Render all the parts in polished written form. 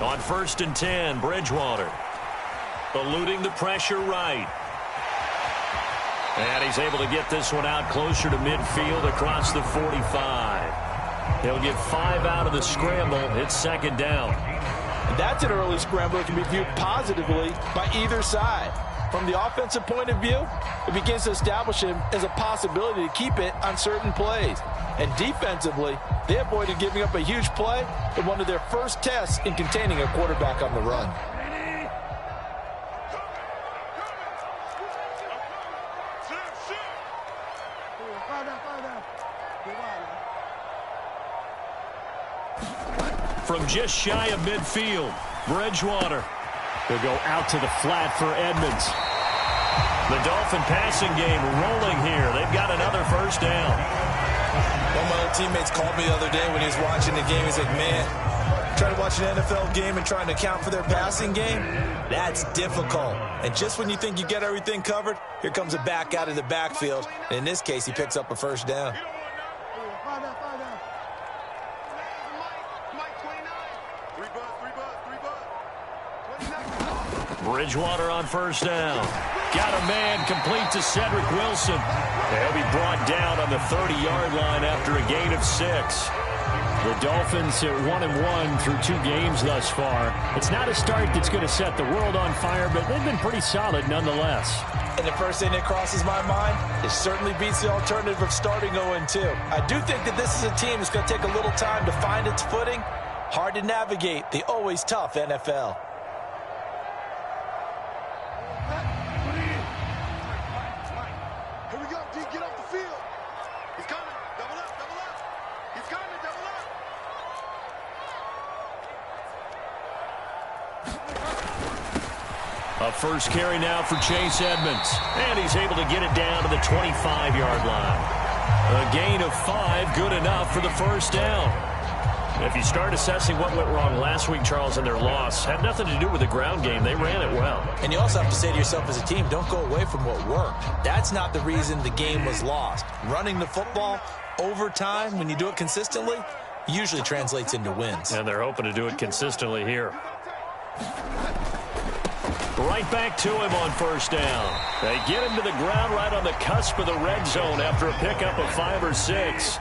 On 1st and 10, Bridgewater. Eluding the pressure right. And he's able to get this one out closer to midfield across the 45. He'll get 5 out of the scramble. It's 2nd down. And that's an early scramble that can be viewed positively by either side. From the offensive point of view, it begins to establish him as a possibility to keep it on certain plays. And defensively, they avoided giving up a huge play in one of their first tests in containing a quarterback on the run. From just shy of midfield, Bridgewater. He'll go out to the flat for Edmonds. The Dolphin passing game rolling here. They've got another 1st down. One of my old teammates called me the other day when he was watching the game. He's like, man, trying to watch an NFL game and trying to account for their passing game, that's difficult. And just when you think you get everything covered, here comes a back out of the backfield. And in this case, he picks up a 1st down. Bridgewater on 1st down. Got a man complete to Cedric Wilson. He'll be brought down on the 30-yard line after a gain of 6. The Dolphins are 1-1 through 2 games thus far. It's not a start that's going to set the world on fire, but they've been pretty solid nonetheless. And the first thing that crosses my mind, it certainly beats the alternative of starting 0-2. I do think that this is a team that's going to take a little time to find its footing. Hard to navigate the always tough NFL. A first carry now for Chase Edmonds. And he's able to get it down to the 25-yard line. A gain of 5, good enough for the 1st down. If you start assessing what went wrong last week, Charles, in their loss, had nothing to do with the ground game. They ran it well. And you also have to say to yourself as a team, don't go away from what worked. That's not the reason the game was lost. Running the football over time, when you do it consistently, usually translates into wins. And they're hoping to do it consistently here. Right back to him on 1st down. They get him to the ground right on the cusp of the red zone after a pickup of 5 or 6.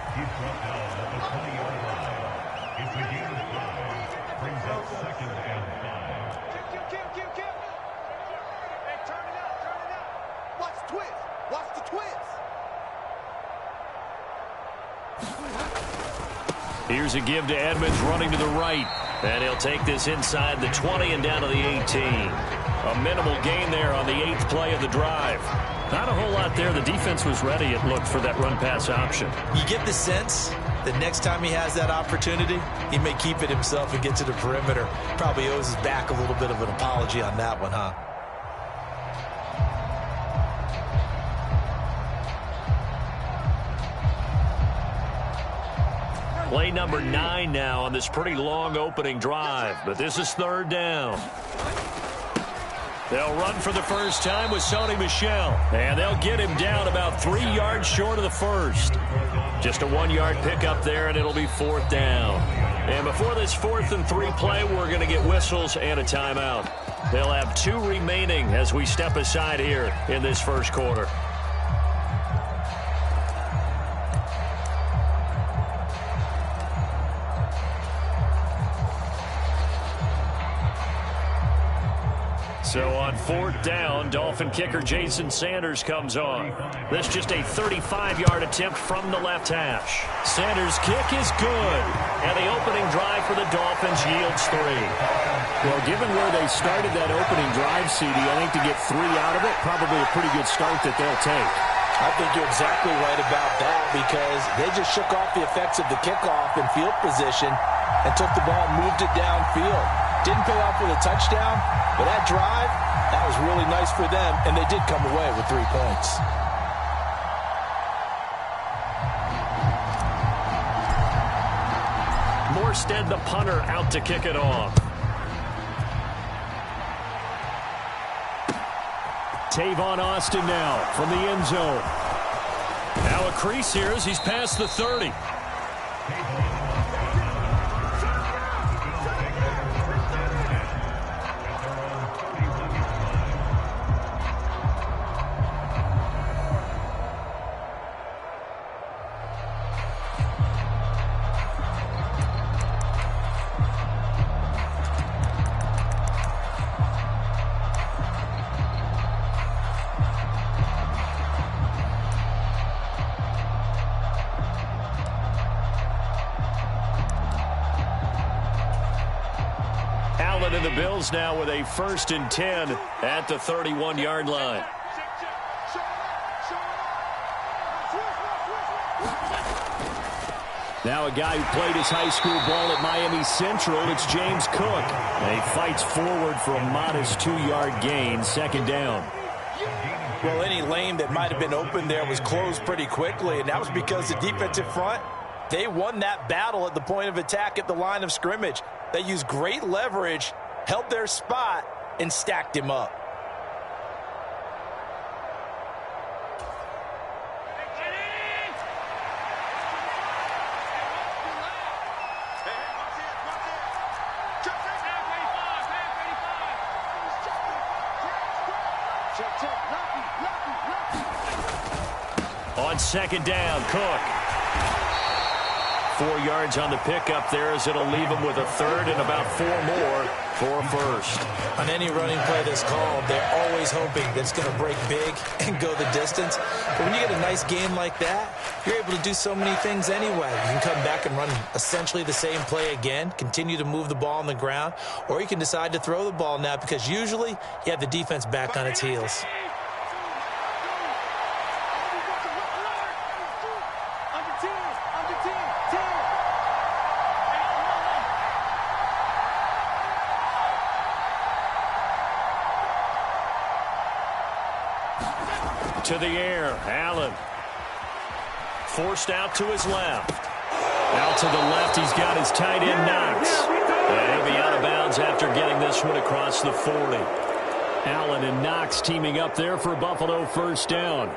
Here's a give to Edmonds running to the right. And he'll take this inside the 20 and down to the 18. A minimal gain there on the 8th play of the drive. Not a whole lot there. The defense was ready, it looked, for that run-pass option. You get the sense that next time he has that opportunity, he may keep it himself and get to the perimeter. Probably owes his back a little bit of an apology on that one, huh? Play number 9 now on this pretty long opening drive, but this is 3rd down. They'll run for the first time with Sony Michel, and they'll get him down about 3 yards short of the 1st. Just a 1-yard pickup there, and it'll be 4th down. And before this 4th and 3 play, we're going to get whistles and a timeout. They'll have 2 remaining as we step aside here in this 1st quarter. So on 4th down, Dolphin kicker Jason Sanders comes on. This just a 35-yard attempt from the left hash. Sanders' kick is good. And the opening drive for the Dolphins yields 3. Well, given where they started that opening drive, CD, I think to get 3 out of it, probably a pretty good start that they'll take. I think you're exactly right about that because they just shook off the effects of the kickoff and field position and took the ball and moved it downfield. Didn't pay off with a touchdown, but that drive, that was really nice for them, and they did come away with 3 points. Morstead, the punter, out to kick it off. Tavon Austin now from the end zone. Now a crease here as he's past the 30. Allen and the Bills now with a 1st and 10 at the 31-yard line. Now a guy who played his high school ball at Miami Central, it's James Cook. And he fights forward for a modest 2-yard gain, 2nd down. Well, any lane that might have been open there was closed pretty quickly, and that was because the defensive front, they won that battle at the point of attack at the line of scrimmage. They used great leverage, held their spot, and stacked him up. On 2nd down, Cook. 4 yards on the pickup there as it'll leave him with a 3rd and about 4 more for a 1st. On any running play that's called, they're always hoping that it's going to break big and go the distance. But when you get a nice game like that, you're able to do so many things anyway. You can come back and run essentially the same play again, continue to move the ball on the ground, or you can decide to throw the ball now because usually you have the defense back on its heels. To the air, Allen. Forced out to his left. Out to the left, he's got his tight end, Knox. And he'll be out of bounds after getting this one across the 40. Allen and Knox teaming up there for Buffalo 1st down.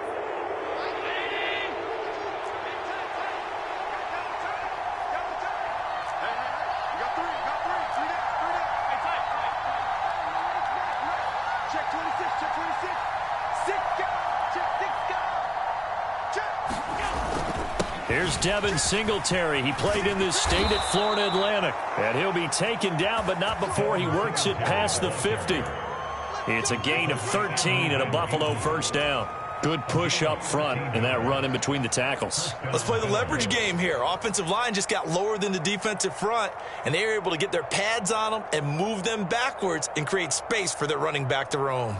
Here's Devin Singletary. He played in this state at Florida Atlantic. And he'll be taken down, but not before he works it past the 50. It's a gain of 13 and a Buffalo 1st down. Good push up front in that run in between the tackles. Let's play the leverage game here. Offensive line just got lower than the defensive front, and they were able to get their pads on them and move them backwards and create space for their running back to roam.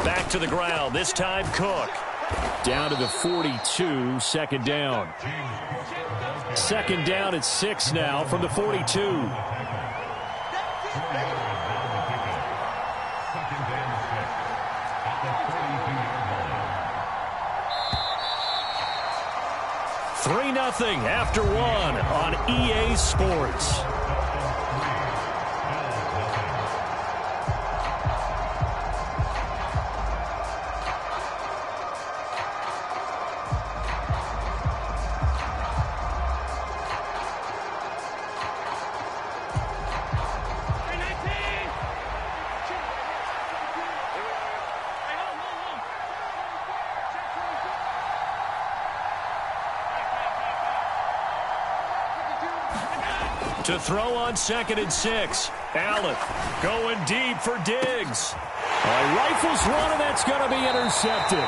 Back to the ground, this time Cook. Down to the 42, 2nd down. 2nd down at 6 now from the 42. Three 3-0 after 1 on EA Sports. To throw on 2nd and 6. Allen going deep for Diggs. Rifles one, and that's going to be intercepted.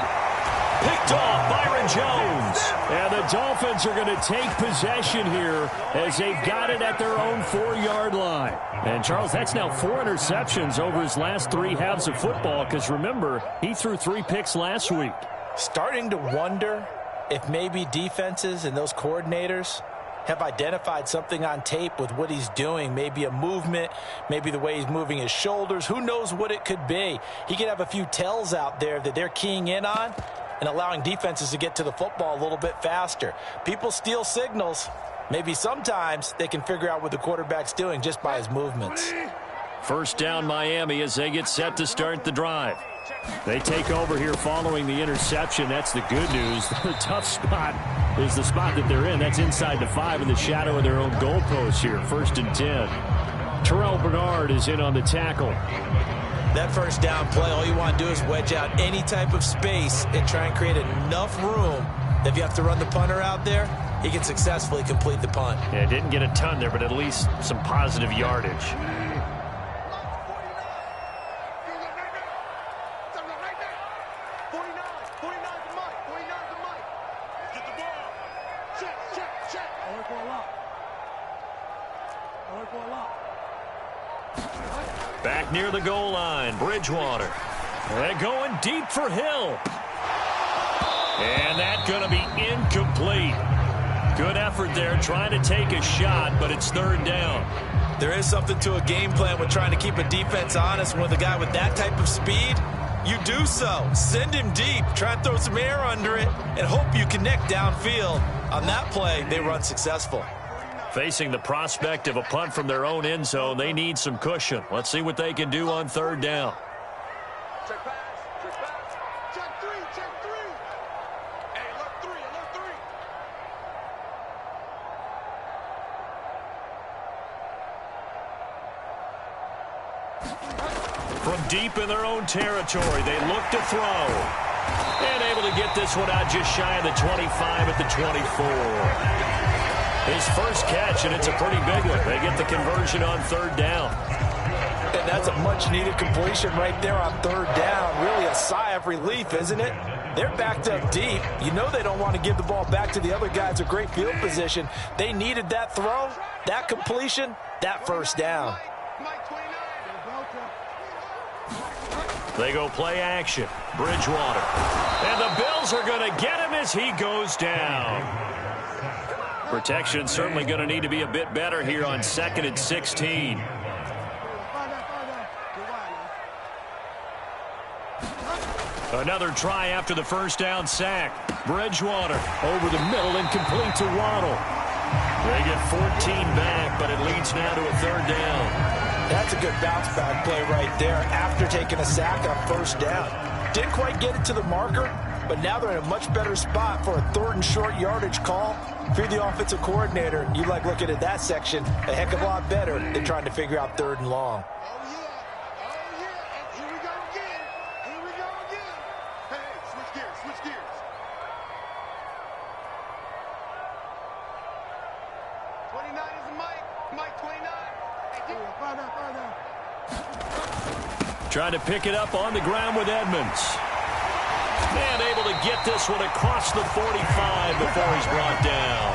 Picked off Byron Jones. And the Dolphins are going to take possession here as they've got it at their own 4-yard line. And, Charles, that's now 4 interceptions over his last 3 halves of football because, remember, he threw 3 picks last week. Starting to wonder if maybe defenses and those coordinators have identified something on tape with what he's doing. Maybe a movement, maybe the way he's moving his shoulders. Who knows what it could be? He could have a few tells out there that they're keying in on and allowing defenses to get to the football a little bit faster. People steal signals. Maybe sometimes they can figure out what the quarterback's doing just by his movements. First down Miami as they get set to start the drive. They take over here following the interception. That's the good news. The tough spot is the spot that they're in. That's inside the 5 in the shadow of their own goalpost here. 1st and 10. Terrell Bernard is in on the tackle. That first down play, all you want to do is wedge out any type of space and try and create enough room that if you have to run the punter out there, he can successfully complete the punt. Yeah, didn't get a ton there, but at least some positive yardage. Back near the goal line, Bridgewater. They're going deep for Hill. And that's going to be incomplete. Good effort there trying to take a shot, but it's third down. There is something to a game plan with trying to keep a defense honest. With a guy with that type of speed, you do so. Send him deep, try and throw some air under it, and hope you connect downfield. On that play, they run successful. Facing the prospect of a punt from their own end zone, they need some cushion. Let's see what they can do on third down. Check pass, check three, Hey, alert three. From deep in their own territory, they look to throw. And able to get this one out just shy of the 25 at the 24. His first catch, and it's a pretty big one. They get the conversion on third down. And that's a much-needed completion right there on third down. Really a sigh of relief, isn't it? They're backed up deep. You know they don't want to give the ball back to the other guys in great field position. They needed that throw, that completion, that first down. They go play action. Bridgewater. And the Bills are going to get him as he goes down. Protection certainly going to need to be a bit better here on 2nd and 16. Another try after the first down sack. Bridgewater over the middle and complete to Waddle. They get 14 back, but it leads now to a third down. That's a good bounce-back play right there after taking a sack on first down. Didn't quite get it to the marker, but now they're in a much better spot for a third and short yardage call. If you're the offensive coordinator, you like looking at that section a heck of a lot better than trying to figure out third and long. Here we go again. Hey, switch gears. 29 is Mike 29. Trying to pick it up on the ground with Edmonds. And able to get this one across the 45 before he's brought down.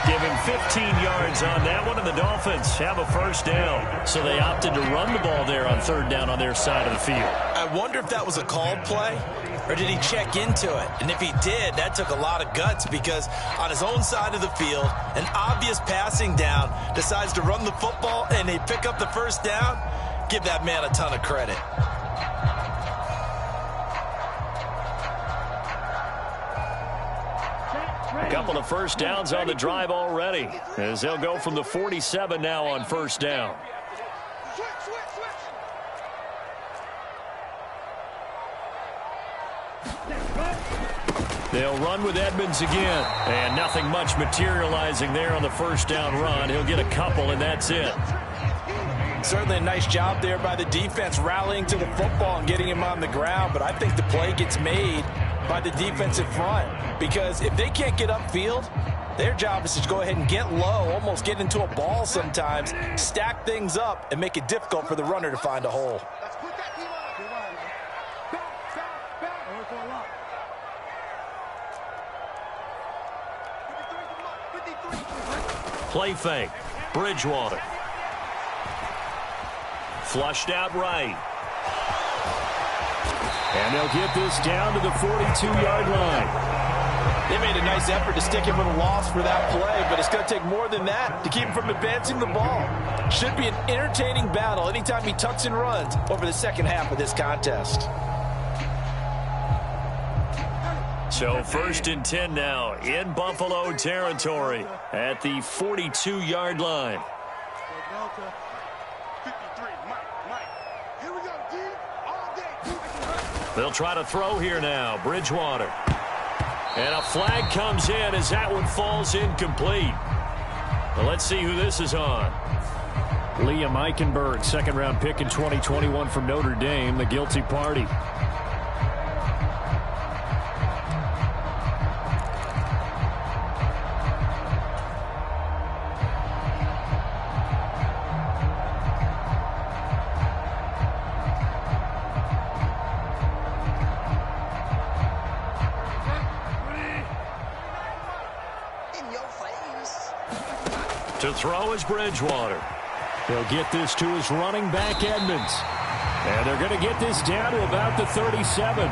Give him 15 yards on that one, and the Dolphins have a first down. So they opted to run the ball there on third down on their side of the field. I wonder if that was a called play, or did he check into it? And if he did, that took a lot of guts, because on his own side of the field, an obvious passing down, decides to run the football, and they pick up the first down. Give that man a ton of credit. A couple of first downs on the drive already, as they'll go from the 47 now on first down. They'll run with Edmonds again, and nothing much materializing there on the first down run. He'll get a couple, and that's it. Certainly a nice job there by the defense rallying to the football and getting him on the ground, but I think the play gets made by the defensive front, because if they can't get upfield, their job is to go ahead and get low, almost get into a ball sometimes, stack things up, and make it difficult for the runner to find a hole. Play fake. Bridgewater. Flushed out right. And they'll get this down to the 42-yard line. They made a nice effort to stick him with a loss for that play, but it's going to take more than that to keep him from advancing the ball. Should be an entertaining battle anytime he tucks and runs over the second half of this contest. So 1st and 10 now in Buffalo territory at the 42-yard line. They'll try to throw here now. Bridgewater. And a flag comes in as that one falls incomplete. Well, let's see who this is on. Liam Eichenberg, second-round pick in 2021 from Notre Dame, the guilty party. To throw is Bridgewater. He'll get this to his running back, Edmonds. And they're going to get this down to about the 37.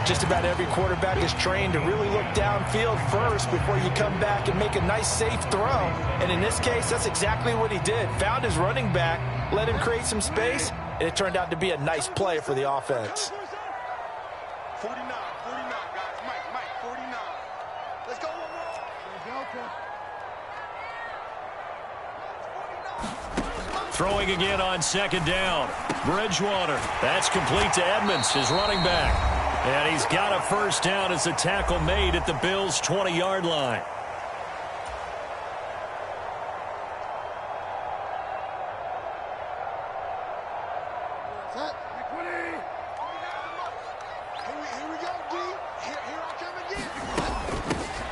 Just about every quarterback is trained to really look downfield first before you come back and make a nice, safe throw. And in this case, that's exactly what he did. Found his running back, let him create some space, and it turned out to be a nice play for the offense. 49, guys. Mike, 49. Let's go. Throwing again on second down. Bridgewater. That's complete to Edmonds, his running back. And he's got a first down as the tackle made at the Bills' 20-yard line.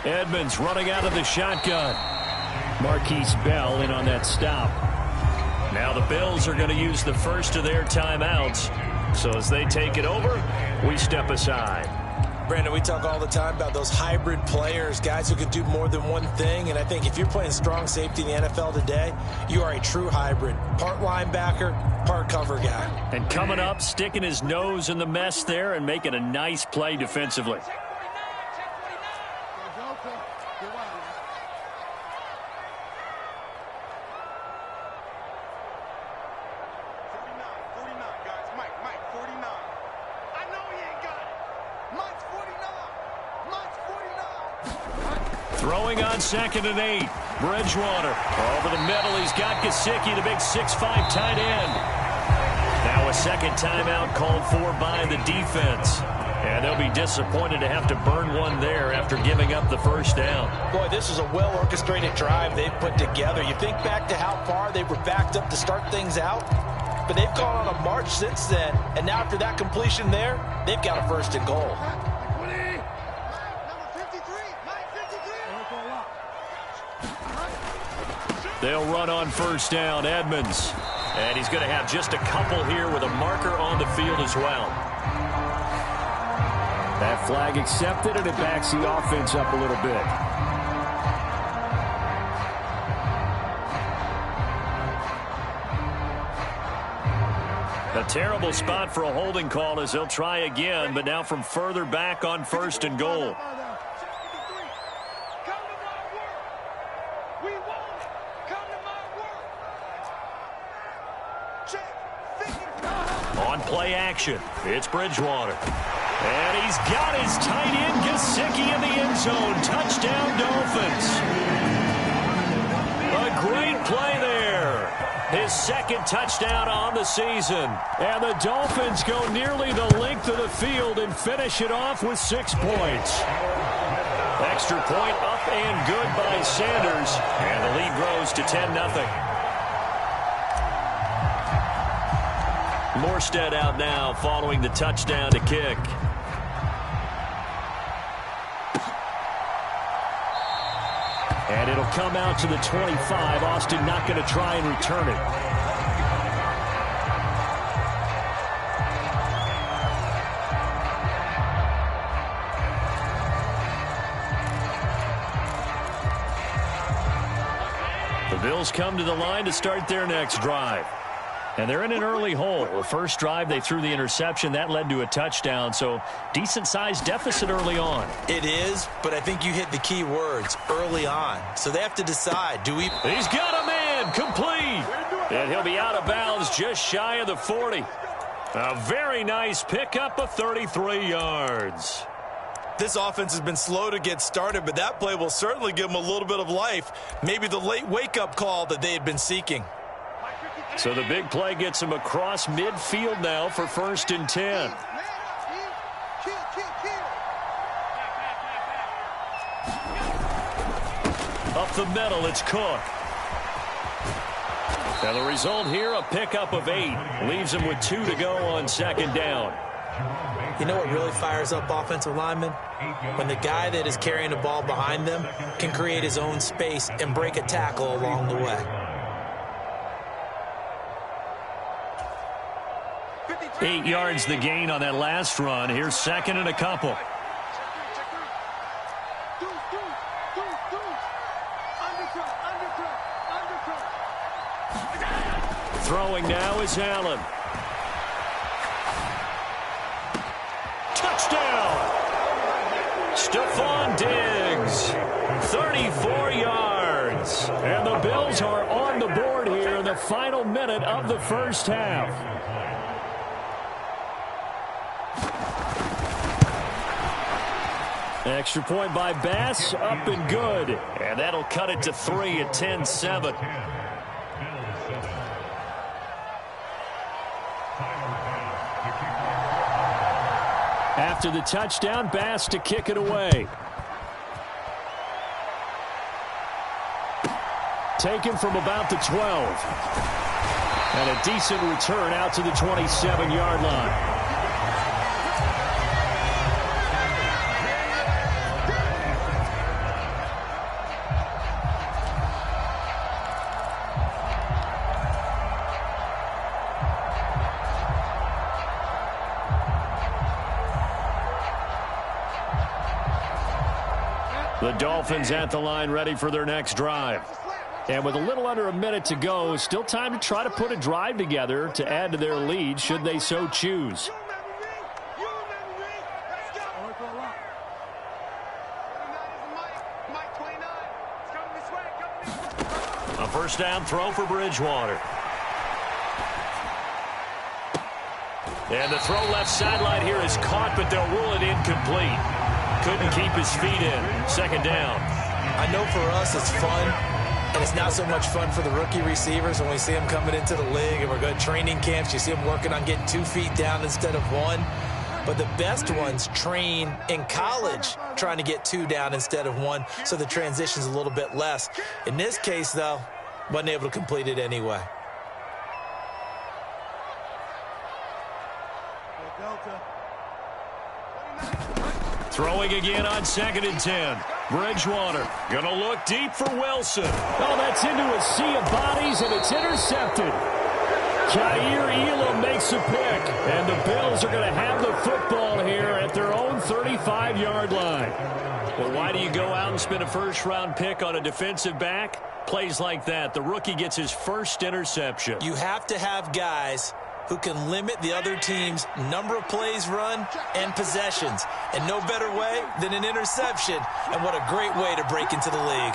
Edmonds running out of the shotgun. Marquise Bell in on that stop. Now the Bills are going to use the first of their timeouts. So as they take it over, we step aside. Brandon, we talk all the time about those hybrid players, guys who can do more than one thing. And I think if you're playing strong safety in the NFL today, you are a true hybrid. Part linebacker, part cover guy. And coming up, sticking his nose in the mess there and making a nice play defensively. Throwing on 2nd and 8. Bridgewater over the middle. He's got Gesicki, the big 6'5" tight end. Now a second timeout called for by the defense. And they'll be disappointed to have to burn one there after giving up the first down. Boy, this is a well-orchestrated drive they've put together. You think back to how far they were backed up to start things out, but they've gone on a march since then. And now after that completion there, they've got a first and goal. They'll run on first down, Edmonds. And he's going to have just a couple here with a marker on the field as well. That flag accepted, and it backs the offense up a little bit. A terrible spot for a holding call as they'll try again, but now from further back on first and goal. On play action, it's Bridgewater. And he's got his tight end Gesicki in the end zone. Touchdown, Dolphins. A great play there. His second touchdown on the season. And the Dolphins go nearly the length of the field and finish it off with 6 points. Extra point up and good by Sanders. And the lead grows to 10-0. Morstead out now following the touchdown to kick. And it'll come out to the 25. Austin not going to try and return it. The Bills come to the line to start their next drive. And they're in an early hole. The first drive, they threw the interception. That led to a touchdown, so decent-sized deficit early on. It is, but I think you hit the key words, early on. So they have to decide, do we... He's got a man, complete. And he'll be out of bounds just shy of the 40. A very nice pickup of 33 yards. This offense has been slow to get started, but that play will certainly give them a little bit of life. Maybe the late wake-up call that they had been seeking. So the big play gets him across midfield now for 1st and 10. Up the middle, it's Cook. And the result here, a pickup of 8. Leaves him with 2 to go on 2nd down. You know what really fires up offensive linemen? When the guy that is carrying the ball behind them can create his own space and break a tackle along the way. 8 yards the gain on that last run. Here's 2nd and a couple. Throwing now is Allen. Touchdown! Stephon Diggs, 34 yards. And the Bills are on the board here in the final minute of the first half. Extra point by Bass, up and good. And that'll cut it to 3 at 10-7. After the touchdown, Bass to kick it away. Taken from about the 12. And a decent return out to the 27-yard line. The Dolphins at the line ready for their next drive. And with a little under a minute to go, still time to try to put a drive together to add to their lead should they so choose. A first down throw for Bridgewater. And the throw left sideline here is caught, but they'll rule it incomplete. Couldn't keep his feet in. Second down. I know for us it's fun, and it's not so much fun for the rookie receivers when we see them coming into the league and we're going to training camps. You see them working on getting 2 feet down instead of 1. But the best ones train in college trying to get 2 down instead of 1, so the transition's a little bit less. In this case, though, wasn't able to complete it anyway. Throwing again on 2nd and 10. Bridgewater going to look deep for Wilson. Oh, that's into a sea of bodies, and it's intercepted. Jair Elam makes a pick, and the Bills are going to have the football here at their own 35-yard line. Well, why do you go out and spend a first-round pick on a defensive back? Plays like that. The rookie gets his first interception. You have to have guys who can limit the other team's number of plays run and possessions. And no better way than an interception. And what a great way to break into the league.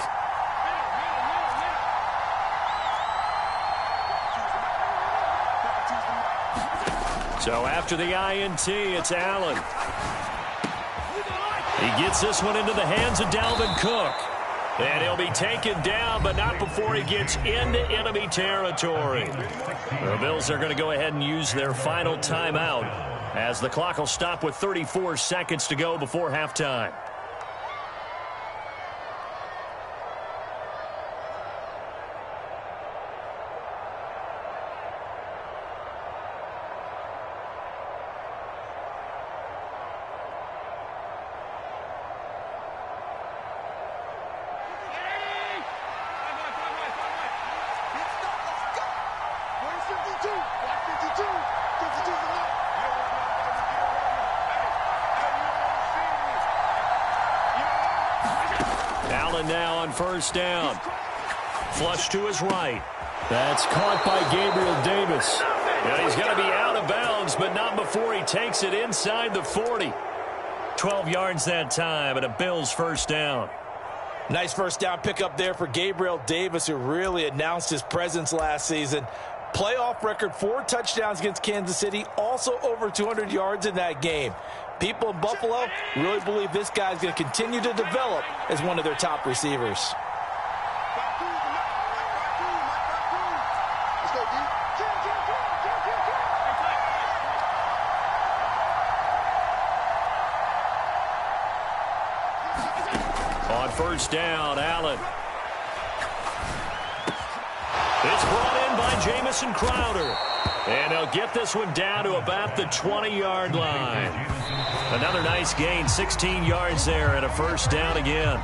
So after the INT, it's Allen. He gets this one into the hands of Dalvin Cook. And he'll be taken down, but not before he gets into enemy territory. The Bills are going to go ahead and use their final timeout as the clock will stop with 34 seconds to go before halftime. Now on first down. Flush to his right. That's caught by Gabriel Davis. And he's going to be out of bounds, but not before he takes it inside the 40. 12 yards that time, and a Bills first down. Nice first down pickup there for Gabriel Davis, who really announced his presence last season. Playoff record, 4 touchdowns against Kansas City, also over 200 yards in that game. People in Buffalo really believe this guy's going to continue to develop as one of their top receivers. On first down, Allen. It's brought in by Jamison Crowder. And they'll get this one down to about the 20-yard line. Another nice gain, 16 yards there, and a first down again.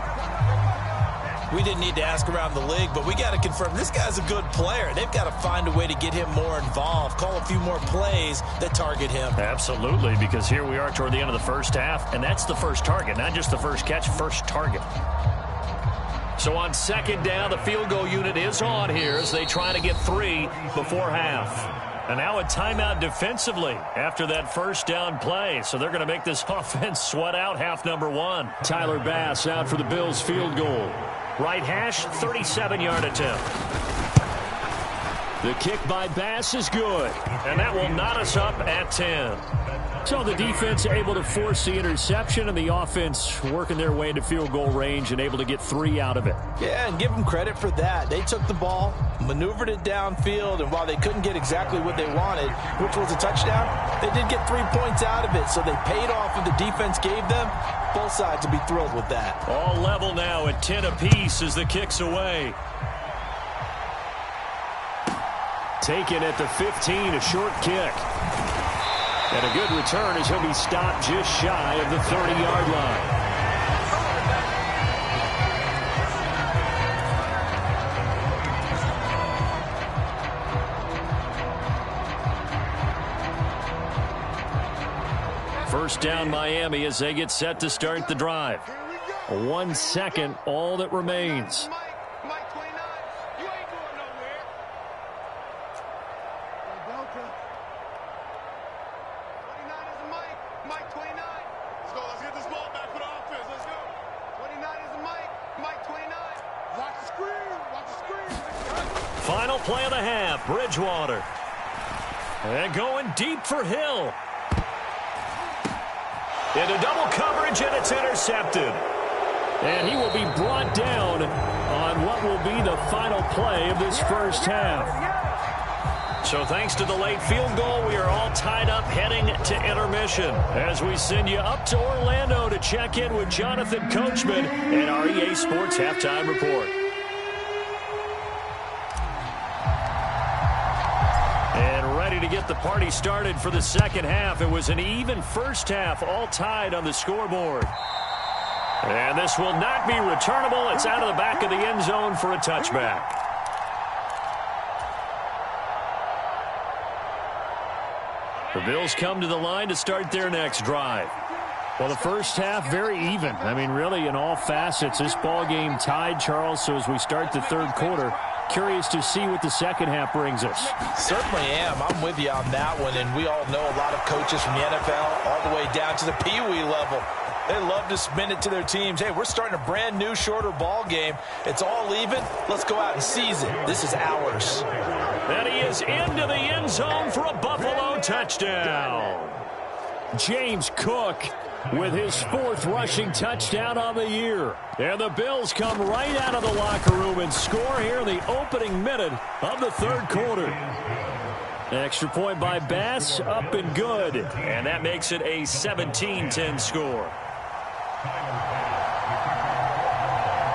We didn't need to ask around the league, but we got to confirm this guy's a good player. They've got to find a way to get him more involved, call a few more plays that target him. Absolutely, because here we are toward the end of the first half, and that's the first target, not just the first catch, first target. So on second down, the field goal unit is on here as they try to get 3 before half. And now a timeout defensively after that first down play. So they're going to make this offense sweat out half number 1. Tyler Bass out for the Bills field goal. Right hash, 37-yard attempt. The kick by Bass is good. And that will knot us up at 10. So the defense able to force the interception, and the offense working their way into field goal range and able to get 3 out of it. Yeah, and give them credit for that. They took the ball, maneuvered it downfield, and while they couldn't get exactly what they wanted, which was a touchdown, they did get 3 points out of it. So they paid off what the defense gave them. Both sides would be thrilled with that. All level now at 10 apiece as the kick's away. Taken at the 15, a short kick. And a good return as he'll be stopped just shy of the 30-yard line. First down Miami as they get set to start the drive. 1 second, all that remains. Final play of the half, Bridgewater. And going deep for Hill. Into double coverage, and it's intercepted. And he will be brought down on what will be the final play of this first half. So thanks to the late field goal, we are all tied up heading to intermission as we send you up to Orlando to check in with Jonathan Coachman and our EA Sports Halftime Report. And ready to get the party started for the second half. It was an even first half, all tied on the scoreboard. And this will not be returnable. It's out of the back of the end zone for a touchback. The Bills come to the line to start their next drive. Well, the first half, very even. I mean, really, in all facets, this ball game tied, Charles. So as we start the third quarter, curious to see what the second half brings us. Certainly am. I'm with you on that one. And we all know a lot of coaches from the NFL all the way down to the Pee Wee level. They love to spin it to their teams. Hey, we're starting a brand new, shorter ball game. It's all even. Let's go out and seize it. This is ours. And he is into the end zone for a Buffalo touchdown. James Cook with his 4th rushing touchdown on the year. And the Bills come right out of the locker room and score here in the opening minute of the third quarter. Extra point by Bass, up and good. And that makes it a 17-10 score.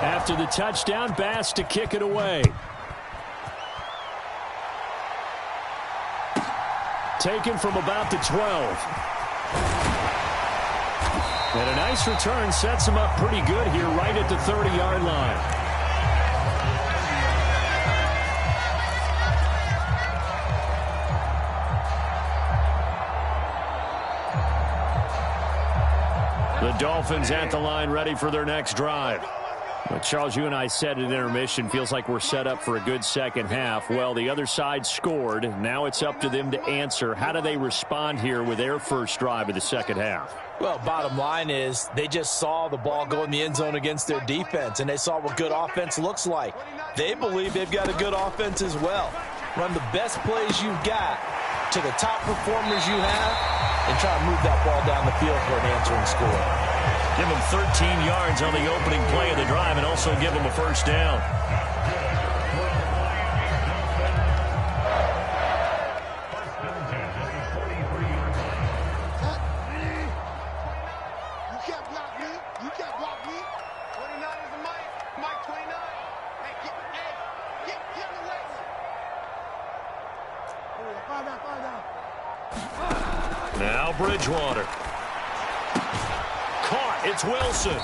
After the touchdown, Bass to kick it away. Taken from about the 12. And a nice return sets him up pretty good here right at the 30-yard line. The Dolphins at the line ready for their next drive. Well, Charles, you and I said at intermission, feels like we're set up for a good second half. Well, the other side scored. Now it's up to them to answer. How do they respond here with their first drive of the second half? Well, bottom line is they just saw the ball go in the end zone against their defense, and they saw what good offense looks like. They believe they've got a good offense as well. Run the best plays you've got to the top performers you have and try to move that ball down the field for an answering score. Give them 13 yards on the opening play of the drive and also give them a first down. You can't block me. You can't block me. 29 is the Mike. Mike 29. Hey, get in the way. Fall down. Now Bridgewater. Caught. It's Wilson.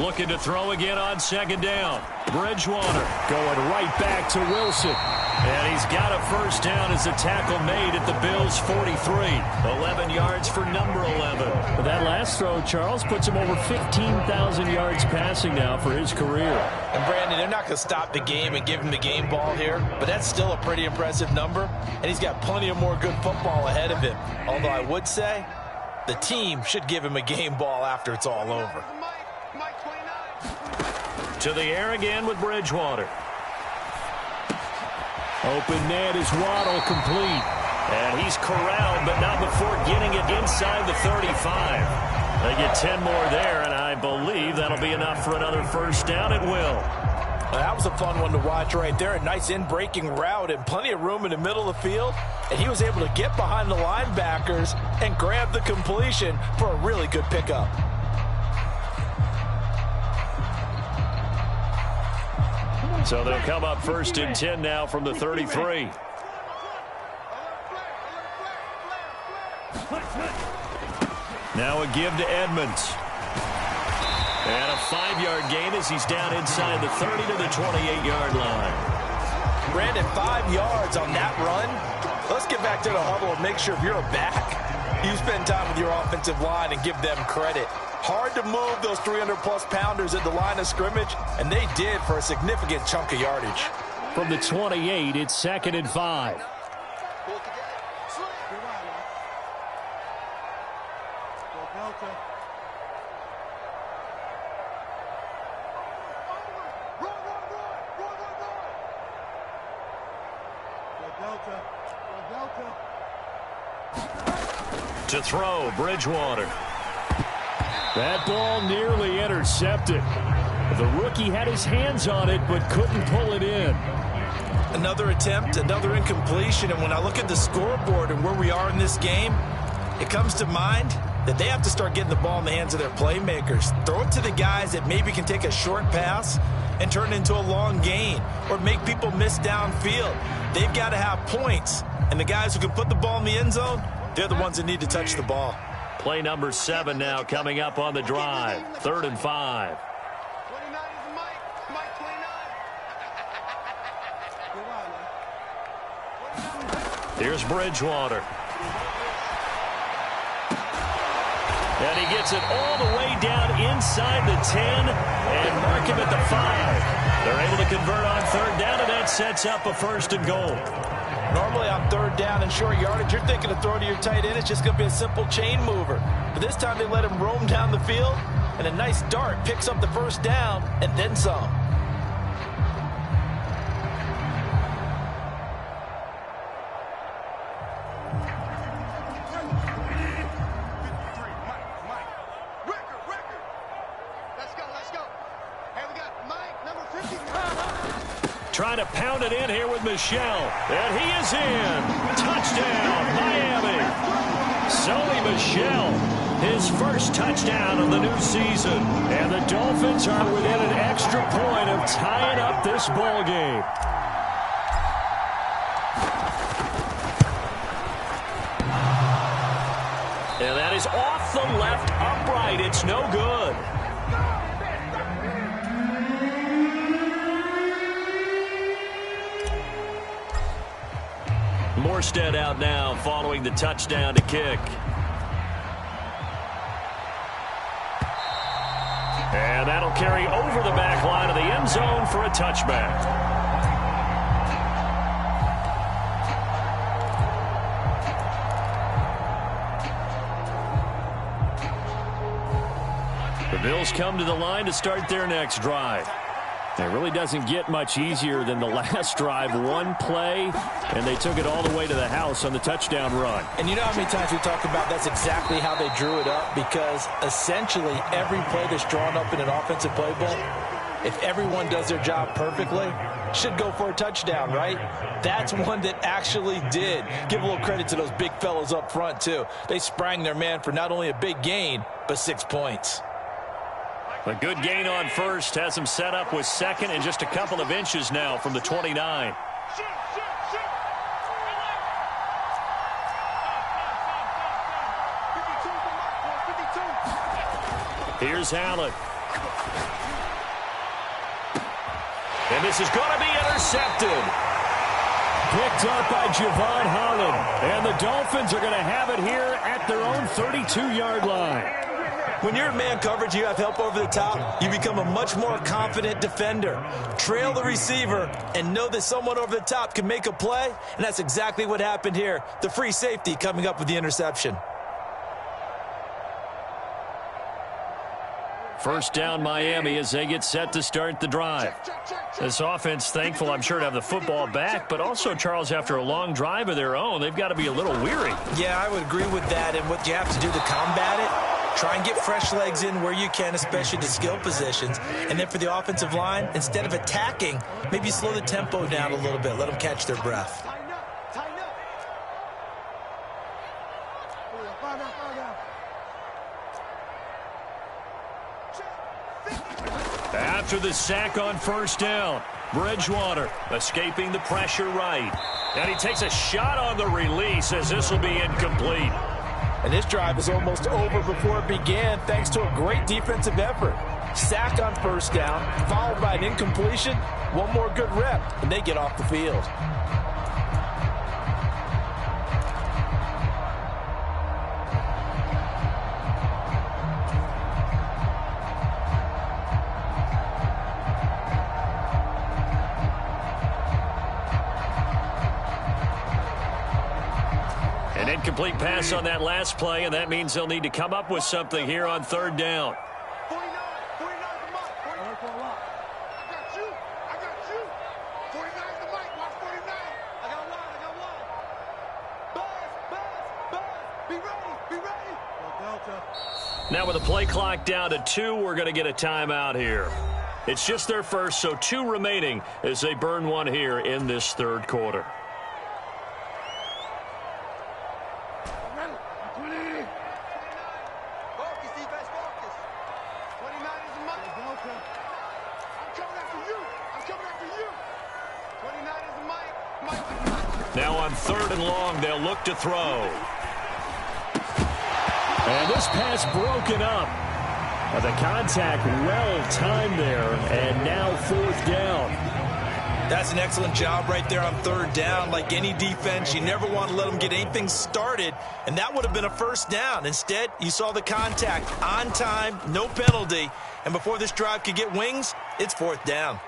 Looking to throw again on second down. Bridgewater Going right back to Wilson. And he's got a first down as a tackle made at the Bills' 43. 11 yards for number 11. But that last throw, Charles, puts him over 15,000 yards passing now for his career. And Brandon, they're not going to stop the game and give him the game ball here, but that's still a pretty impressive number, and he's got plenty of more good football ahead of him. Although I would say the team should give him a game ball after it's all over. To the air again with Bridgewater. Open net is Waddle, complete. And he's corralled, but not before getting it inside the 35. They get 10 more there, and I believe that'll be enough for another first down. It will. Well, that was a fun one to watch right there. A nice in-breaking route and plenty of room in the middle of the field. And he was able to get behind the linebackers and grab the completion for a really good pickup. So they'll come up first and 10 now from the 33. Now a give to Edmonds. And a 5-yard gain as he's down inside the 30 to the 28-yard line. Brandon, 5 yards on that run. Let's get back to the huddle and make sure if you're a back, you spend time with your offensive line and give them credit. Hard to move those 300-plus pounders at the line of scrimmage, and they did for a significant chunk of yardage. From the 28, it's 2nd and 5. To throw, Bridgewater. That ball nearly intercepted. The rookie had his hands on it, but couldn't pull it in. Another attempt, another incompletion, and when I look at the scoreboard and where we are in this game, it comes to mind that they have to start getting the ball in the hands of their playmakers. Throw it to the guys that maybe can take a short pass and turn it into a long gain or make people miss downfield. They've got to have points, and the guys who can put the ball in the end zone, they're the ones that need to touch the ball. Play number 7 now coming up on the drive. 3rd and 5. 29 is Mike 29. Here's Bridgewater. And he gets it all the way down inside the 10 and mark him at the 5. They're able to convert on 3rd down, and that sets up a 1st and goal. Normally on 3rd down and short yardage, you're thinking of throwing to your tight end. It's just going to be a simple chain mover. But this time they let him roam down the field, and a nice dart picks up the 1st down and then some. Let's go. Hey, we got Mike, number 50. Trying to pound it in here with Michel. And he is in. Touchdown, Miami. Sony Michel, his first touchdown of the new season. And the Dolphins are within an extra point of tying up this ball game. And that is off the left upright. It's no good. Morstead out now following the touchdown to kick. And that'll carry over the back line of the end zone for a touchback. The Bills come to the line to start their next drive. It really doesn't get much easier than the last drive. One play, and they took it all the way to the house on the touchdown run. And you know how many times we talk about that's exactly how they drew it up, because essentially every play that's drawn up in an offensive playbook, if everyone does their job perfectly, should go for a touchdown, right? That's one that actually did. Give a little credit to those big fellas up front, too. They sprang their man for not only a big gain, but 6 points. A good gain on first has him set up with 2nd and just a couple of inches now from the 29. Here's Allen. And this is going to be intercepted. Picked up by Javon Holland. And the Dolphins are going to have it here at their own 32-yard line. When you're in man coverage, you have help over the top, you become a much more confident defender. Trail the receiver and know that someone over the top can make a play, and that's exactly what happened here. The free safety coming up with the interception. First down Miami as they get set to start the drive. This offense thankful, I'm sure, to have the football back, but also, Charles, after a long drive of their own, they've got to be a little weary. Yeah, I would agree with that, and what you have to do to combat it, try and get fresh legs in where you can, especially the skill positions. And then for the offensive line, instead of attacking, maybe slow the tempo down a little bit, let them catch their breath. After the sack on first down, Bridgewater escaping the pressure right. And he takes a shot on the release as this will be incomplete. And this drive is almost over before it began thanks to a great defensive effort. Sack on first down, followed by an incompletion. One more good rep, and they get off the field. Incomplete pass on that last play, and that means they'll need to come up with something here on third down. 49 the mark. I got you. 49 the mic. Watch 49. I got one. Buzz. Be ready. Delta. Now with the play clock down to 2, we're going to get a timeout here. It's just their first, so 2 remaining as they burn one here in this third quarter. Now on third and long, they'll look to throw. And this pass broken up. The contact well timed there, and now fourth down. That's an excellent job right there on third down. Like any defense, you never want to let them get anything started, and that would have been a first down. Instead, you saw the contact on time, no penalty, and before this drive could get wings, it's fourth down.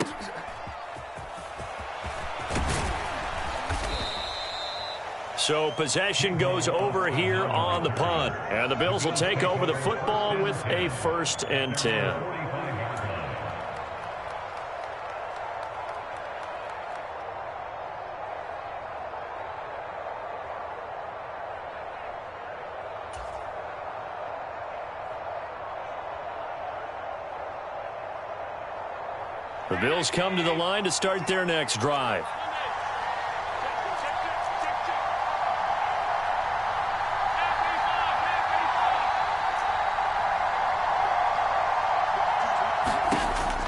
So possession goes over here on the punt. And the Bills will take over the football with a 1st and 10. The Bills come to the line to start their next drive.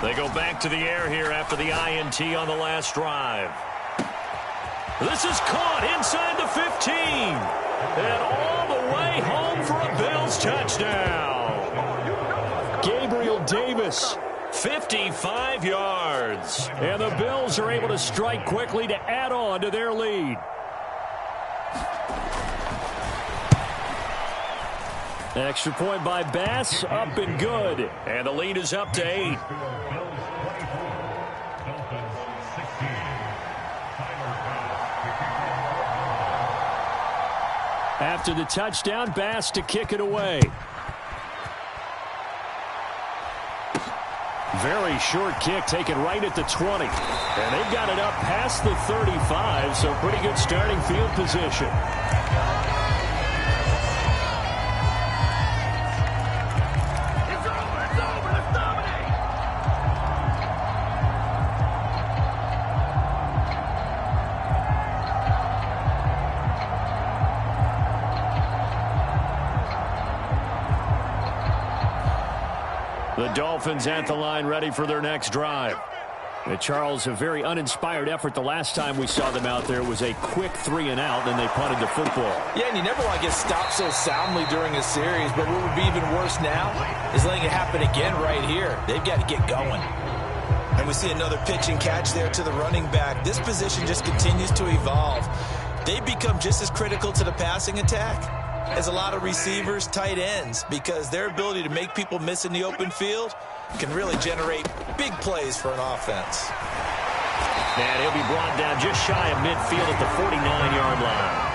They go back to the air here after the INT on the last drive. This is caught inside the 15. And all the way home for a Bills touchdown. Gabriel Davis. 55 yards. And the Bills are able to strike quickly to add on to their lead. Extra point by Bass, up and good. And the lead is up to 8. After the touchdown, Bass to kick it away. Very short kick taken right at the 20. And they've got it up past the 35, so pretty good starting field position. The Dolphins at the line ready for their next drive. Charles, a very uninspired effort the last time we saw them out there. It was a quick 3-and-out, then they punted the football. Yeah, and you never want to get stopped so soundly during a series, but what would be even worse now is letting it happen again right here. They've got to get going. And we see another pitch and catch there to the running back. This position just continues to evolve. They become just as critical to the passing attack as a lot of receivers, tight ends, because their ability to make people miss in the open field can really generate big plays for an offense. And he'll be brought down just shy of midfield at the 49-yard line.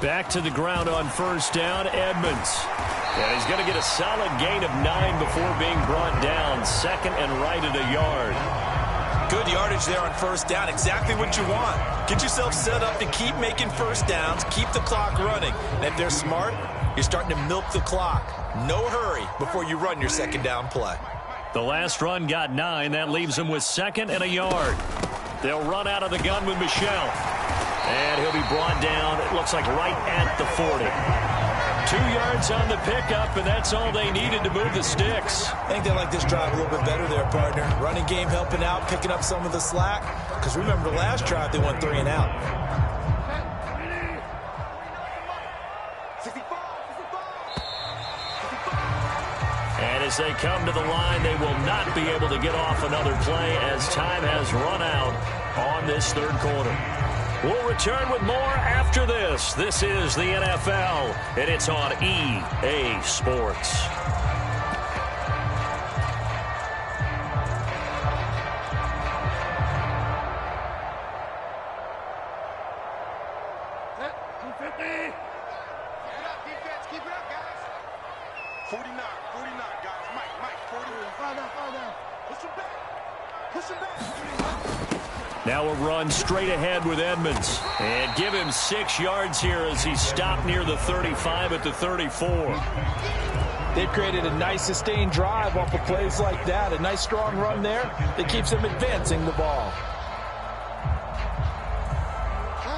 Back to the ground on first down, Edmonds. And he's going to get a solid gain of 9 before being brought down. Second and right at a yard. Good yardage there on first down. Exactly what you want. Get yourself set up to keep making first downs, keep the clock running. And if they're smart, you're starting to milk the clock. No hurry before you run your second down play. The last run got 9. That leaves them with second and a yard. They'll run out of the gun with Michel. And he'll be brought down, it looks like right at the 40. 2 yards on the pickup, and that's all they needed to move the sticks. I think they like this drive a little bit better there, partner. Running game helping out, picking up some of the slack. Because remember the last drive, they went 3 and out. And as they come to the line, they will not be able to get off another play as time has run out on this third quarter. We'll return with more after this. This is the NFL, and it's on EA Sports. Keep it up, guys. 49, guys. Mike, 40. Fire down. Push him back. Now a run straight ahead with Edmonds. And give him 6 yards here as he stopped near the 35 at the 34. They've created a nice sustained drive off of plays like that. A nice strong run there that keeps them advancing the ball.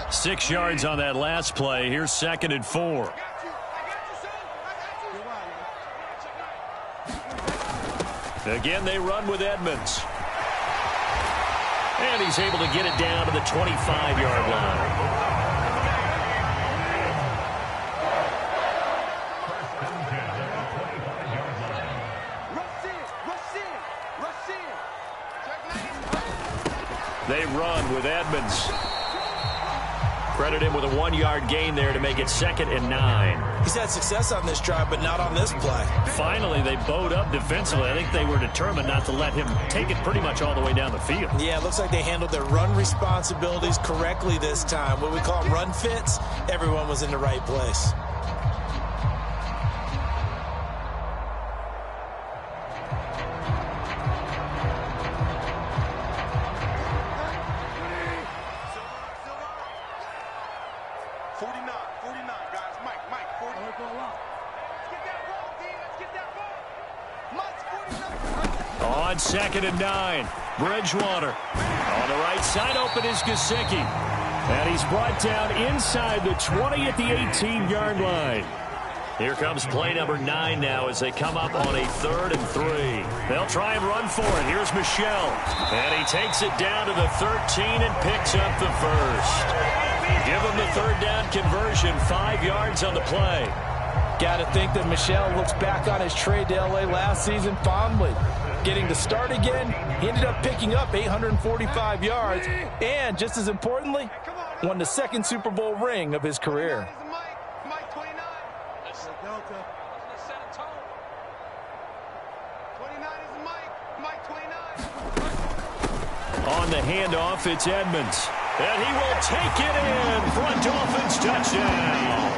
6 yards on that last play. Here's second and 4. Again, they run with Edmonds. And he's able to get it down to the 25-yard line. They run with Edmonds. Credit him with a 1-yard gain there to make it second and 9. He's had success on this drive, but not on this play. Finally, they bowed up defensively. I think they were determined not to let him take it pretty much all the way down the field. Yeah, it looks like they handled their run responsibilities correctly this time. What we call run fits, everyone was in the right place. On second and 9, Bridgewater. On the right side, open is Gesicki. And he's brought down inside the 20 at the 18-yard line. Here comes play number 9 now as they come up on a 3rd and 3. They'll try and run for it. Here's Michel. And he takes it down to the 13 and picks up the first. Give him the 3rd down conversion, 5 yards on the play. Got to think that Michel looks back on his trade to L.A. last season fondly. Getting to start again, he ended up picking up 845 yards, and just as importantly, won the 2nd Super Bowl ring of his career. Mike 29. That's the Delta. Set a tone. 29 is Mike 29. On the handoff, it's Edmonds. And he will take it in for a Dolphins touchdown.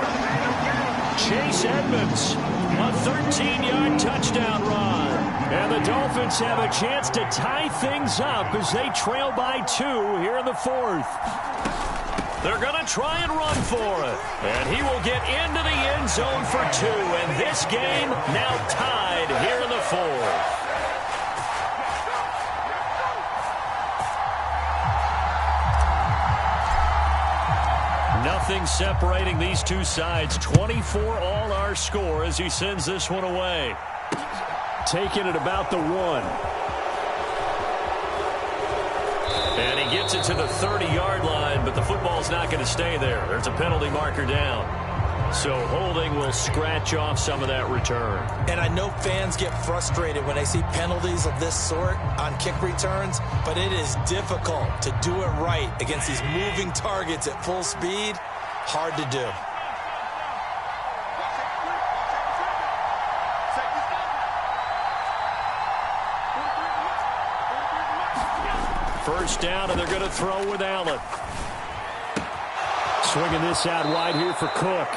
Chase Edmonds, a 13-yard touchdown run. And the Dolphins have a chance to tie things up as they trail by 2 here in the 4th. They're going to try and run for it. And he will get into the end zone for 2. And this game now tied here in the 4th. nothing separating these two sides. 24 all our score as he sends this one away. Taking it about the 1. And he gets it to the 30-yard line, but the football's not going to stay there. There's a penalty marker down. So holding will scratch off some of that return. And I know fans get frustrated when they see penalties of this sort on kick returns, but it is difficult to do it right against these moving targets at full speed. Hard to do. First down, and they're going to throw with Allen. Swinging this out wide here for Cook.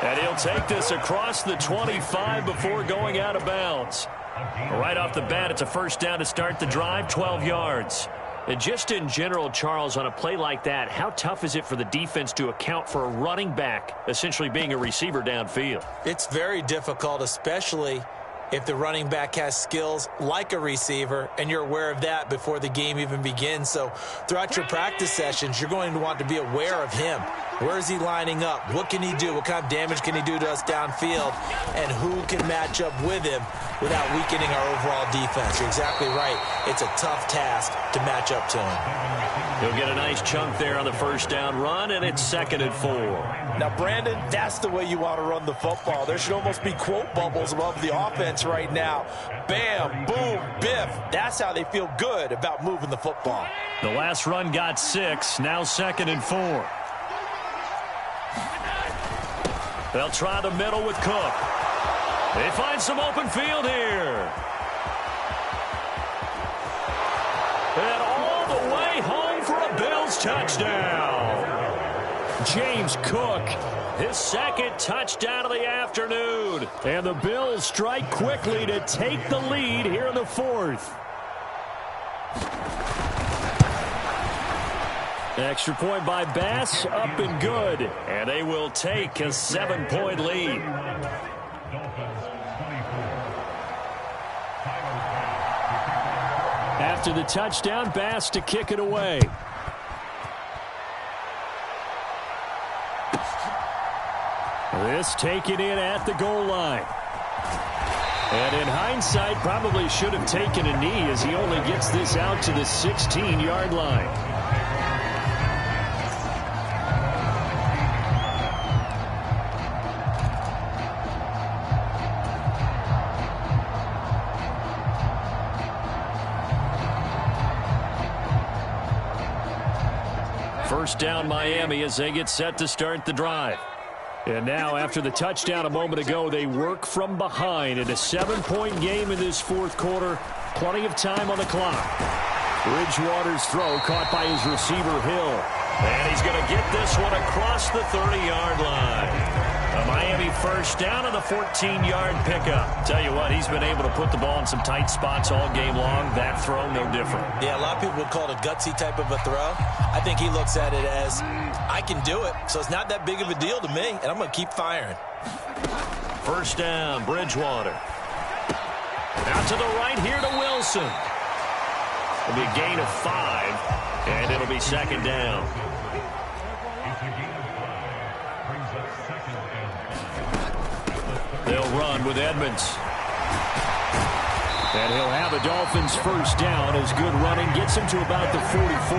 And he'll take this across the 25 before going out of bounds. Right off the bat, it's a first down to start the drive, 12 yards. And just in general, Charles, on a play like that, how tough is it for the defense to account for a running back essentially being a receiver downfield? It's very difficult, especially if the running back has skills like a receiver, and you're aware of that before the game even begins. So throughout your practice sessions, you're going to want to be aware of him. Where is he lining up? What can he do? What kind of damage can he do to us downfield? And who can match up with him without weakening our overall defense? You're exactly right. It's a tough task to match up to him. He'll get a nice chunk there on the first down run, and it's 2nd and 4. Now, Brandon, that's the way you want to run the football. There should almost be quote bubbles above the offense right now. Bam, boom, biff. That's how they feel good about moving the football. The last run got 6, now 2nd and 4. They'll try the middle with Cook. They find some open field here. And all the way home for a Bills touchdown. James Cook. His 2nd touchdown of the afternoon. And the Bills strike quickly to take the lead here in the 4th. Extra point by Bass, up and good. And they will take a 7-point lead. After the touchdown, Bass to kick it away. This taken in at the goal line. And in hindsight, probably should have taken a knee as he only gets this out to the 16-yard line. First down Miami as they get set to start the drive. And now, after the touchdown a moment ago, they work from behind in a 7-point game in this 4th quarter. Plenty of time on the clock. Bridgewater's throw caught by his receiver, Hill. And he's going to get this one across the 30-yard line. A Miami first down on the 14-yard pickup. Tell you what, he's been able to put the ball in some tight spots all game long. That throw, no different. Yeah, a lot of people would call it a gutsy type of a throw. I think he looks at it as, I can do it, so it's not that big of a deal to me, and I'm going to keep firing. First down, Bridgewater. Out to the right here to Wilson. It'll be a gain of 5, and it'll be 2nd down. They'll run with Edmonds. And he'll have a Dolphins first down as good running gets him to about the 44.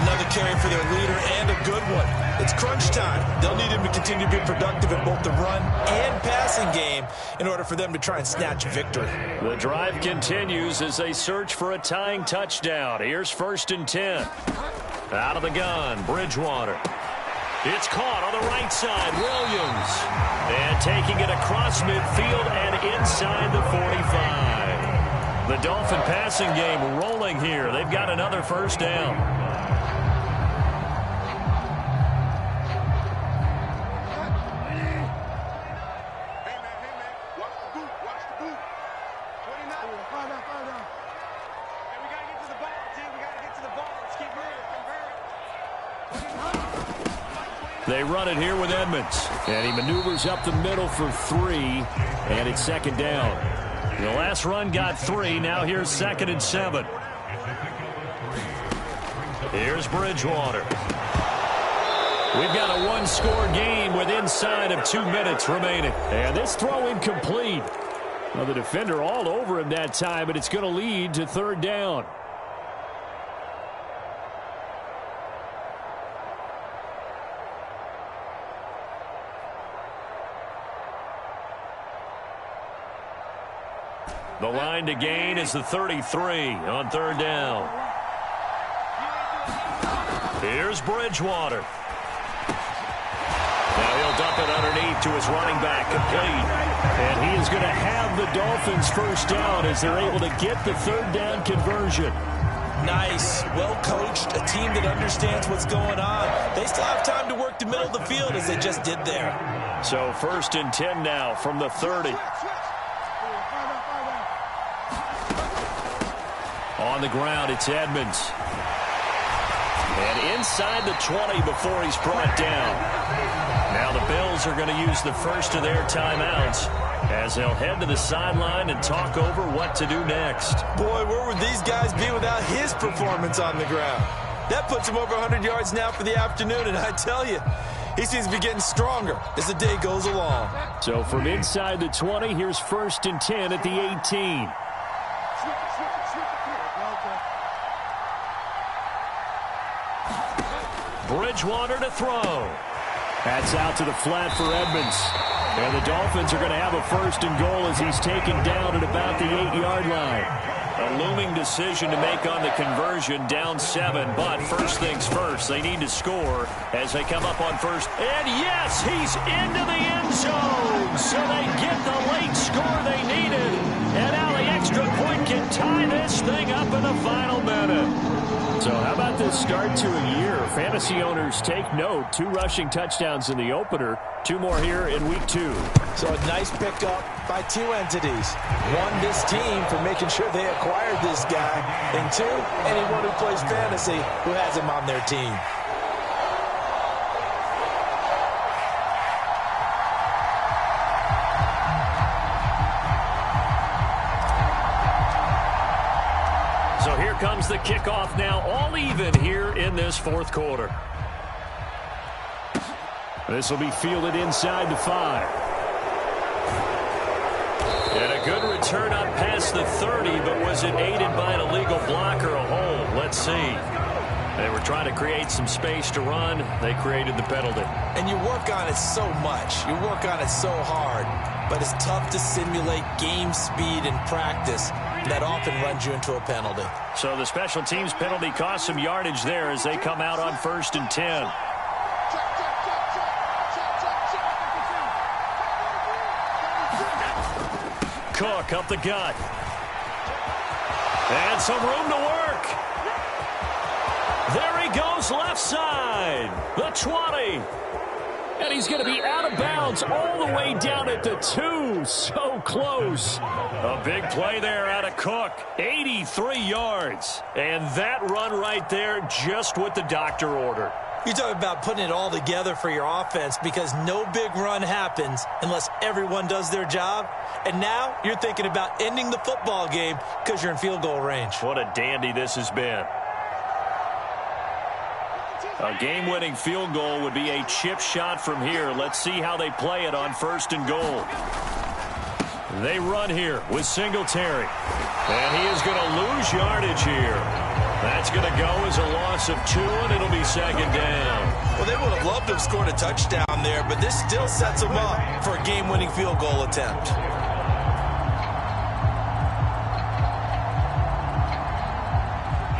Another carry for their leader and a good one. It's crunch time. They'll need him to continue to be productive in both the run and passing game in order for them to try and snatch victory. The drive continues as they search for a tying touchdown. Here's 1st and 10. Out of the gun, Bridgewater. It's caught on the right side, Williams. And taking it across midfield and inside the 45. The Dolphin passing game rolling here. They've got another first down. Hey, man, watch the boot. 29. Fire down. Hey, we got to get to the ball, team. We got to get to the ball. Let's keep moving. They run it here with Edmonds. And he maneuvers up the middle for 3. And it's 2nd down. The last run got 3. Now here's 2nd and 7. Here's Bridgewater. We've got a one-score game with inside of 2 minutes remaining. And this throw incomplete. Well, the defender all over him that time, but it's going to lead to third down. The line to gain is the 33 on third down. Here's Bridgewater. Now he'll dump it underneath to his running back, complete. And he is going to have the Dolphins first down as they're able to get the third down conversion. Nice, well-coached, a team that understands what's going on. They still have time to work the middle of the field as they just did there. So 1st and 10 now from the 30. On the ground, it's Edmonds. And inside the 20 before he's brought down. Now the Bills are going to use the first of their timeouts as they'll head to the sideline and talk over what to do next. Boy, where would these guys be without his performance on the ground? That puts him over 100 yards now for the afternoon, and I tell you, he seems to be getting stronger as the day goes along. So from inside the 20, here's 1st and 10 at the 18. Bridgewater to throw. That's out to the flat for Edmonds. And the Dolphins are going to have a 1st and goal as he's taken down at about the 8-yard line. A looming decision to make on the conversion, down 7. But first things first, they need to score as they come up on first. And yes, he's into the end zone. So they get the late score they needed. And now the extra point can tie this thing up in the final minute. So how about this start to a year? Fantasy owners take note. 2 rushing touchdowns in the opener. 2 more here in week 2. So a nice pickup by 2 entities. 1, this team for making sure they acquired this guy. And 2, anyone who plays fantasy who has him on their team. So here comes the kickoff now, all even here in this 4th quarter. This will be fielded inside the 5. And a good return up past the 30, but was it aided by an illegal block or a hold? Let's see. They were trying to create some space to run. They created the penalty. And you work on it so much. You work on it so hard. But it's tough to simulate game speed in practice. That often runs you into a penalty. So the special teams penalty cost some yardage there as they come out on 1st and 10. Cook up the gut. And some room to work. There he goes left side. The 20. And he's going to be out of bounds all the way down at the 2. So close. A big play there out of Cook. 83 yards. And that run right there, just what the doctor ordered. You're talking about putting it all together for your offense because no big run happens unless everyone does their job. And now you're thinking about ending the football game because you're in field goal range. What a dandy this has been. A game-winning field goal would be a chip shot from here. Let's see how they play it on 1st and goal. They run here with Singletary. And he is going to lose yardage here. That's going to go as a loss of 2, and it'll be 2nd down. Well, they would have loved to have scored a touchdown there, but this still sets them up for a game-winning field goal attempt.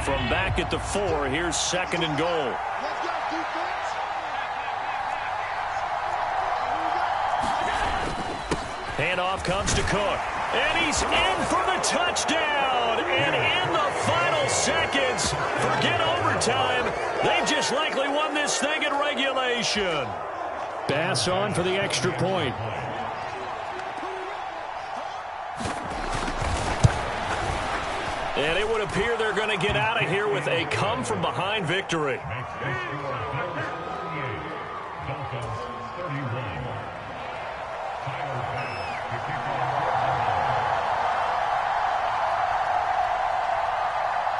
From back at the 4, here's 2nd and goal. Handoff comes to Cook. And he's in for the touchdown. And in the final seconds, forget overtime. They've just likely won this thing in regulation. Bass on for the extra point. And it would appear they're going to get out of here with a come-from-behind victory.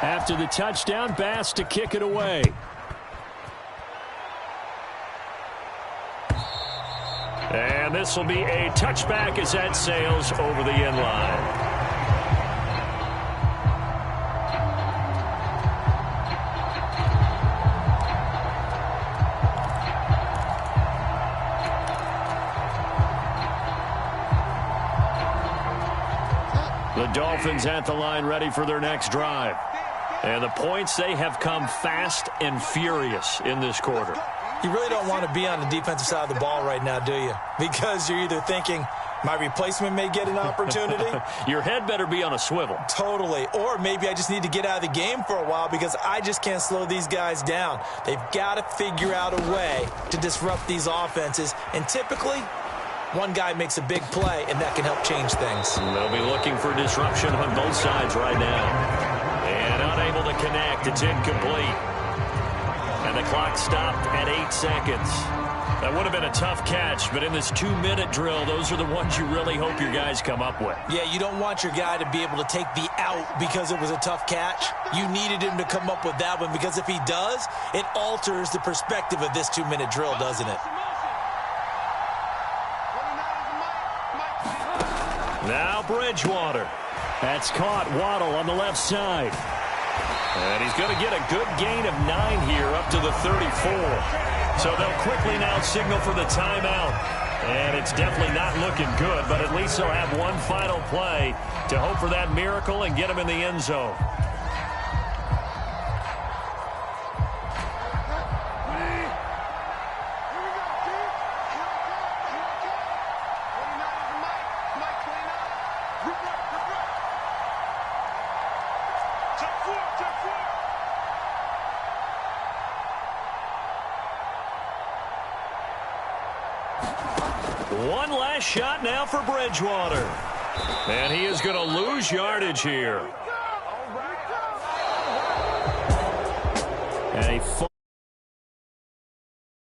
After the touchdown, Bass to kick it away. this will be a touchback as that sails over the end line. The Dolphins at the line ready for their next drive. And the points, they have come fast and furious in this quarter. You really don't want to be on the defensive side of the ball right now, do you? Because you're either thinking, my replacement may get an opportunity. Your head better be on a swivel. Totally. Or maybe I just need to get out of the game for a while because I just can't slow these guys down. They've got to figure out a way to disrupt these offenses. And typically, one guy makes a big play, and that can help change things. They'll be looking for disruption on both sides right now. And unable to connect. It's incomplete. And the clock stopped at 8 seconds. That would have been a tough catch, but in this 2-minute drill, those are the ones you really hope your guys come up with. Yeah, you don't want your guy to be able to take the out because it was a tough catch. You needed him to come up with that one because if he does, it alters the perspective of this 2-minute drill, doesn't it? Now Bridgewater. That's caught. Waddle on the left side. And he's going to get a good gain of 9 here up to the 34. So they'll quickly now signal for the timeout. And it's definitely not looking good, but at least they'll have one final play to hope for that miracle and get him in the end zone. One last shot now for Bridgewater. And he is going to lose yardage here. And a